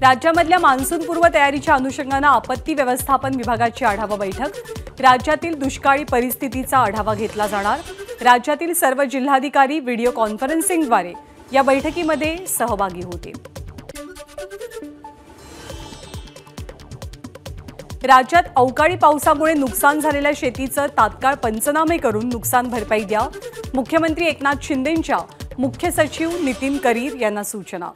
राज्यामधल्या मान्सूनपूर्व तयारीच्या अनुषंगाने आपत्ती व्यवस्थापन विभागाची आढावा बैठक। राज्यातील दुष्काळी परिस्थितीचा आढावा घेतला जाणार। राज्यातील सर्व जिल्हाधिकारी व्हिडिओ कॉन्फरन्सिंगद्वारे या बैठकीमध्ये सहभागी होतील। राज्यात अवकाळी पावसामुळे नुकसान झालेल्या शेतीचं तात्काळ पंचनामे करून नुकसान भरपाई द्या। मुख्यमंत्री एकनाथ शिंदेंच्या मुख्य सचिव नितीन करीर यांना सूचना।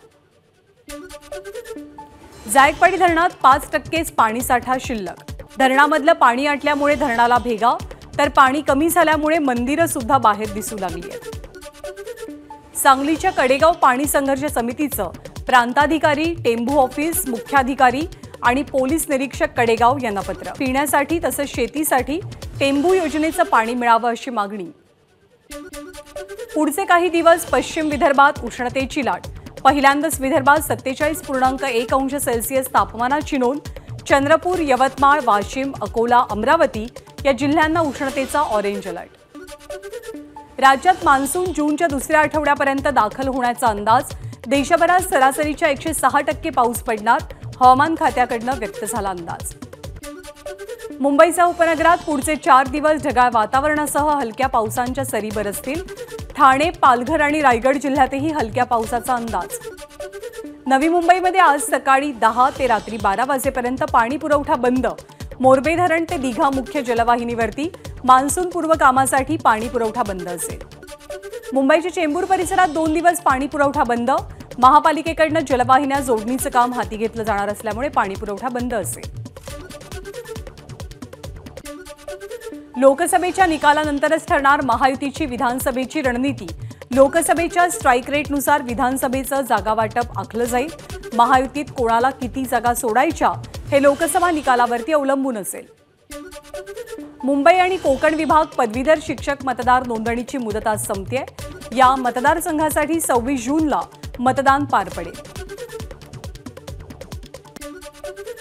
जायकवाडी धरणात 5% पाणीसाठा शिल्लक। धरणामधलं पाणी आटल्यामुळे धरणाला भेगा, तर पाणी कमी झाल्यामुळे मंदिरं सुद्धा बाहेर दिसू लागली आहेत। सांगलीच्या कडेगाव पाणी संघर्ष समितीचं प्रांताधिकारी, टेंभू ऑफिस मुख्याधिकारी आणि पोलीस निरीक्षक कडेगाव यांना पत्र। पिण्यासाठी तसंच शेतीसाठी टेंभू योजनेचं पाणी मिळावं अशी मागणी। पुढचे काही दिवस पश्चिम विदर्भात उष्णतेची लाट। पहिल्यांदाच विदर्भात 47.1 अंश सेल्सिअस तापमानाची नोंद। चंद्रपूर, यवतमाळ, वाशिम, अकोला, अमरावती या जिल्ह्यांना उष्णतेचा ऑरेंज अलर्ट। राज्यात मान्सून जूनच्या दुसऱ्या आठवड्यापर्यंत दाखल होण्याचा अंदाज। देशभरात सरासरीच्या 106% पाऊस पडणार, हवामान खात्याकडून व्यक्त झाला अंदाज। मुंबईसह उपनगरात पुढचे 4 दिवस ढगाळ वातावरणासह हलक्या पावसांच्या सरी बरसतील। ठाणे, पालघर आणि रायगड जिल्ह्यातही हलक्या पावसाचा अंदाज। नवी मुंबईमध्ये आज सकाळी 10 ते रात्री 12 वाजेपर्यंत पाणी पुरवठा बंद। मोरबे धरण ते दिघा मुख्य जलवाहिनीवरती मान्सूनपूर्व कामासाठी पाणी पुरवठा बंद असेल। मुंबईच्या चेंबूर परिसरात 2 दिवस पाणी पुरवठा बंद। महापालिकेकडून जलवाहिन्या जोडणीचं काम हाती घेतलं जाणार असल्यामुळे पाणी पुरवठा बंद असेल। लोकसभेच्या निकालानंतरच ठरणार महायुतीची विधानसभेची रणनीती। लोकसभेच्या स्ट्राईक रेटनुसार विधानसभेचं जागा वाटप आखलं जाईल। महायुतीत कोणाला किती जागा सोडायच्या हे लोकसभा निकालावरती अवलंबून असेल। मुंबई आणि कोकण विभाग पदवीधर शिक्षक मतदार नोंदणीची मुदत आज संपतेय। या मतदारसंघासाठी 26 जूनला मतदान पार पडेल।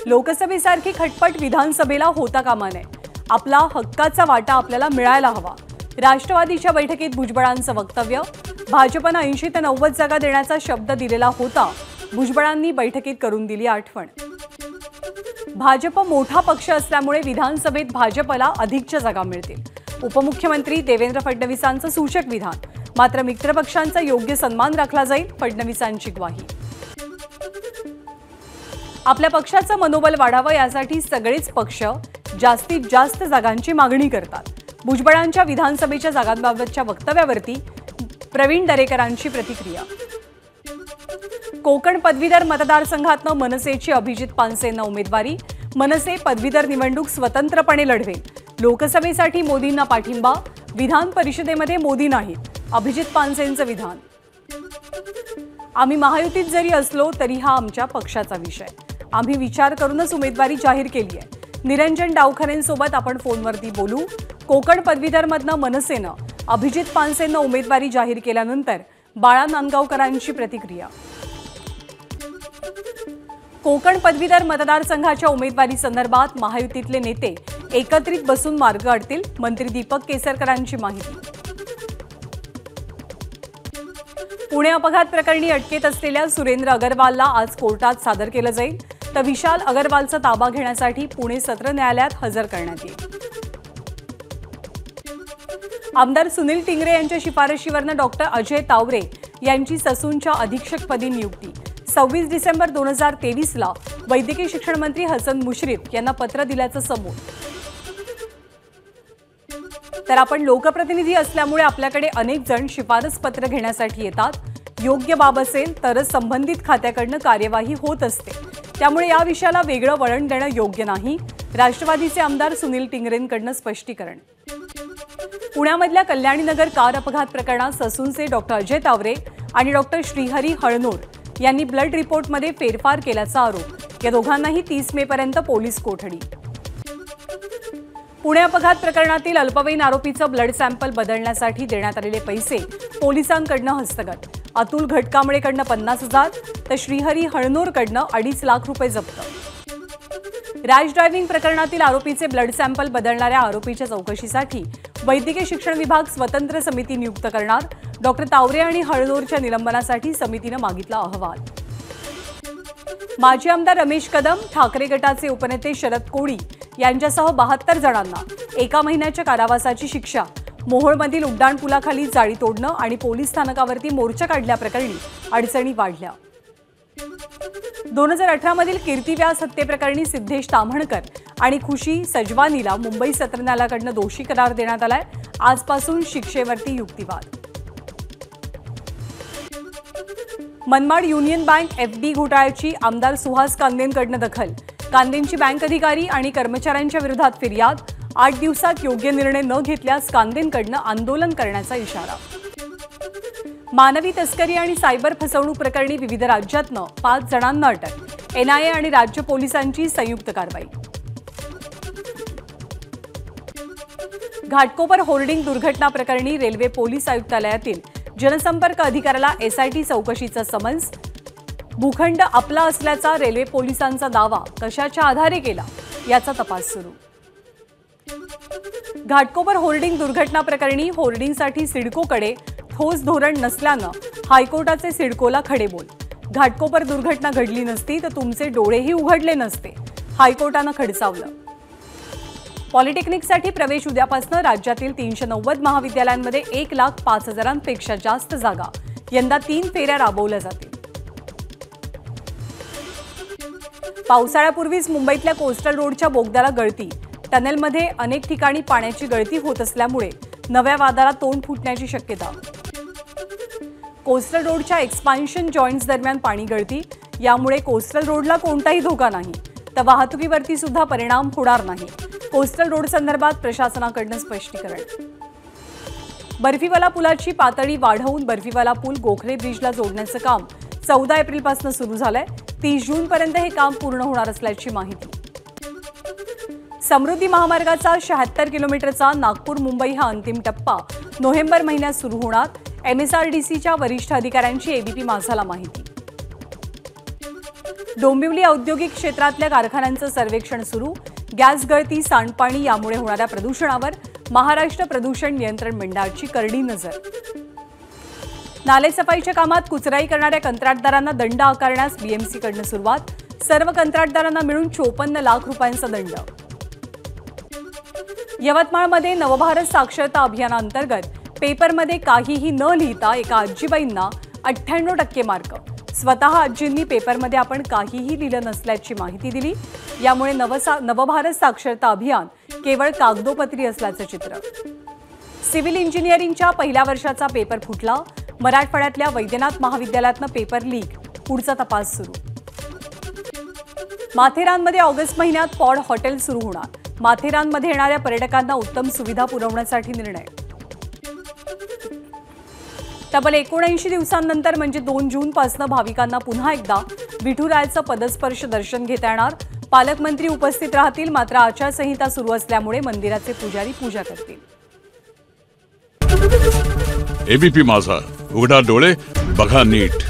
लोकसभेसारखी खटपट विधानसभेला होता कामा नये। आपला हक्काचा वाटा आपल्याला मिळायला हवा। राष्ट्रवादीच्या बैठकीत भुजबळांचं वक्तव्य। भाजपनं 80 ते 90 जागा देण्याचा शब्द दिलेला होता। भुजबळांनी बैठकीत करून दिली आठवण। भाजप मोठा पक्ष असल्यामुळे विधानसभेत भाजपला अधिकच्या जागा मिळतील। उपमुख्यमंत्री देवेंद्र फडणवीसांचं सूचक विधान। मात्र मित्रपक्षांचा योग्य सन्मान राखला जाईल, फडणवीसांची ग्वाही। आपल्या पक्षाचं मनोबल वाढावं यासाठी सगळेच पक्ष जास्तीत जास्त जागांची मागणी करतात। भुजबळांच्या विधानसभेच्या जागांबाबतच्या वक्तव्यावरती प्रवीण दरेकरांची प्रतिक्रिया। कोकण पदवीधर मतदारसंघातनं मनसेची अभिजित पानसेंना उमेदवारी। मनसे पदवीधर निवडणूक स्वतंत्रपणे लढवेल। लोकसभेसाठी मोदींना पाठिंबा। विधान परिषदेमध्ये मोदी नाहीत, अभिजित पानसेंचं विधान। आम्ही महायुतीत जरी असलो तरी हा आमच्या पक्षाचा विषय। आम्ही विचार करूनच उमेदवारी जाहीर केली आहे। निरंजन डावखरेंसोबत आपण फोनवरती बोलू। कोकण पदवीधरमधनं मनसेनं अभिजित पानसेंना उमेदवारी जाहीर केल्यानंतर बाळा नांदगावकरांची प्रतिक्रिया। कोकण पदवीधर मतदारसंघाच्या उमेदवारी संदर्भात महायुतीतले नेते एकत्रित बसून मार्ग काढतील, मंत्री दीपक केसरकरांची माहिती। पुणे अपघात प्रकरणी अटकेत असलेल्या सुरेंद्र अगरवालला आज कोर्टात सादर केलं जाईल, तर विशाल अगरवालचा ताबा घेण्यासाठी पुणे सत्र न्यायालयात हजर करण्यात येईल। आमदार सुनील टिंगरे यांच्या शिफारशीवरनं डॉक्टर अजय तावरे यांची ससूनच्या अधीक्षकपदी नियुक्ती। 26 डिसेंबर 2023ला वैद्यकीय शिक्षण मंत्री हसन मुश्रीफ यांना पत्र दिल्याचं समोर। तर आपण लोकप्रतिनिधी असल्यामुळे आपल्याकडे अनेक जण शिफारस पत्र घेण्यासाठी येतात। योग्य बाब असेल तरच संबंधित खात्याकडनं कार्यवाही होत असते, त्यामुळे या विषयाला वेगळं वळण देणं योग्य नाही। राष्ट्रवादीचे आमदार सुनील टिंगरेंकडनं स्पष्टीकरण। पुण्यामधल्या कल्याणीनगर कार अपघात प्रकरणात ससूनचे डॉक्टर अजय तावरे आणि डॉक्टर श्रीहरी हळनोर यांनी ब्लड रिपोर्टमध्ये फेरफार केल्याचा आरोप। या दोघांनाही 30 मे पर्यंत पोलीस कोठडी। पुणे अपघात प्रकरणातील अल्पवयीन आरोपीचं ब्लड सॅम्पल बदलण्यासाठी देण्यात आलेले पैसे पोलिसांकडनं हस्तगत। अतुल घटकांबळेकडनं 50,000 तर श्रीहरी हळनोरकडनं 2.5 लाख रुपये जप्त। रॅश ड्रायव्हिंग प्रकरणातील आरोपीचे ब्लड सॅम्पल बदलणाऱ्या आरोपीच्या चौकशीसाठी वैद्यकीय शिक्षण विभाग स्वतंत्र समिती नियुक्त करणार। डॉक्टर तावरे आणि हळनोरच्या निलंबनासाठी समितीने मागितला अहवाल। माजी आमदार रमेश कदम, ठाकरे गटाचे उपनेते शरद कोळी यांच्यासह 72 जणांना एका महिन्याच्या कारावासाची शिक्षा. मोहोळमधील उड्डाणपुलाखाली जाळी तोडणं आणि पोलीस स्थानकावरती मोर्चा काढल्याप्रकरणी अडचणी वाढल्या. 2018 मधील कीर्ती व्यास हत्येप्रकरणी सिद्धेश ताम्हणकर आणि खुशी सजवानीला मुंबई सत्र न्यायालयाकडून दोषी करार देण्यात आलाय. आजपासून शिक्षेवरती युक्तिवाद. मनमाड युनियन बँक एफडी घोटाळ्याची आमदार सुहास कांदेंकडून दखल. कांदेंची बँक अधिकारी आणि कर्मचाऱ्यांच्या विरोधात फिर्याद. 8 दिवसात योग्य निर्णय न घेतल्यास कांदेंकडून आंदोलन करण्याचा इशारा. मानवी तस्करी आणि सायबर फसवणूक प्रकरणी विविध राज्यातनं 5 जणांना अटक. एनआयए आणि राज्य पोलिसांची संयुक्त कारवाई. घाटकोपर होर्डिंग दुर्घटना प्रकरणी रेल्वे पोलीस आयुक्तालयातील जनसंपर्क अधिकाऱ्याला एसआयटी चौकशीचा समन्स. भूखंड आपला असल्याचा रेल्वे पोलिसांचा दावा कशाच्या आधारे केला याचा तपास सुरू. घाटकोपर होर्डिंग दुर्घटना प्रकरणी होर्डिंगसाठी सिडकोकडे ठोस धोरण नसल्यानं हायकोर्टाचे सिडकोला खडेबोल. घाटकोपर दुर्घटना घडली नसती तर तुमचे डोळेही उघडले नसते, हायकोर्टानं खडसावलं. पॉलिटेक्निकसाठी प्रवेश उद्यापासून राज्यातील 390 महाविद्यालयांमध्ये 1,05,000पेक्षा जास्त जागा. यंदा 3 फेऱ्या राबवल्या जातील. पावसाळ्यापूर्वीच मुंबईतल्या कोस्टल रोडच्या बोगद्याला गळती. टनेलमध्ये अनेक ठिकाणी पाण्याची गळती होत असल्यामुळे नव्या वादाला तोंड फुटण्याची शक्यता. कोस्टल रोडच्या एक्सपान्शन जॉईंट्स दरम्यान पाणी गळती. यामुळे कोस्टल रोडला कोणताही धोका नाही, तर वाहतुकीवरती सुद्धा परिणाम होणार नाही. कोस्टल रोड संदर्भात प्रशासनाकडून स्पष्टीकरण. बर्फीवाला पुलाची पातळी वाढवून बर्फीवाला पूल गोखले ब्रिजला जोडण्याचं काम 14 एप्रिलपासून सुरू झालंय. 30 जूनपर्यंत हे काम पूर्ण होणार असल्याची माहिती. समृद्धी महामार्गाचा 76 किलोमीटरचा नागपूर मुंबई हा अंतिम टप्पा नोव्हेंबर महिन्यात सुरू होणार. MSRDCच्या वरिष्ठ अधिकाऱ्यांची एबीपी माझाला माहिती. डोंबिवली औद्योगिक क्षेत्रातल्या कारखान्यांचं सर्वेक्षण सुरू. गॅस गळती, सांडपाणी यामुळे होणाऱ्या प्रदूषणावर महाराष्ट्र प्रदूषण नियंत्रण मंडळाची करडी नजर. नालेसफाईच्या कामात कुचराई करणाऱ्या कंत्राटदारांना दंड आकारण्यास BMCकडून सुरुवात. सर्व कंत्राटदारांना मिळून 54 लाख रुपयांचा दंड. यवतमाळमध्ये नवभारत साक्षरता अभियानाअंतर्गत पेपरमध्ये काहीही न लिहिता एका आजीबाईंना 98% मार्क. स्वतः आजींनी पेपरमध्ये आपण काहीही लिहिलं नसल्याची माहिती दिली. यामुळे नवभारत साक्षरता अभियान केवळ कागदोपत्री असल्याचं चित्र. सिव्हिल इंजिनिअरिंगच्या पहिल्या वर्षाचा पेपर फुटला. मराठवाड्यातल्या वैद्यनाथ महाविद्यालयातनं पेपर लीक. पुढचा तपास सुरू. माथेरानमध्ये ऑगस्ट महिन्यात पॉड हॉटेल सुरू होणार. माथेरानमध्ये येणाऱ्या पर्यटकांना उत्तम सुविधा पुरवण्यासाठी निर्णय. तब्बल 79 दिवसांनंतर म्हणजे 2 जूनपासून भाविकांना पुन्हा एकदा विठुरायाचं पदस्पर्श दर्शन घेता येणार. पालकमंत्री उपस्थित राहतील, मात्र आचारसंहिता सुरू असल्यामुळे मंदिराचे पुजारी पूजा करतील. एबीपी माझा, उघडा डोळे बघा नीट.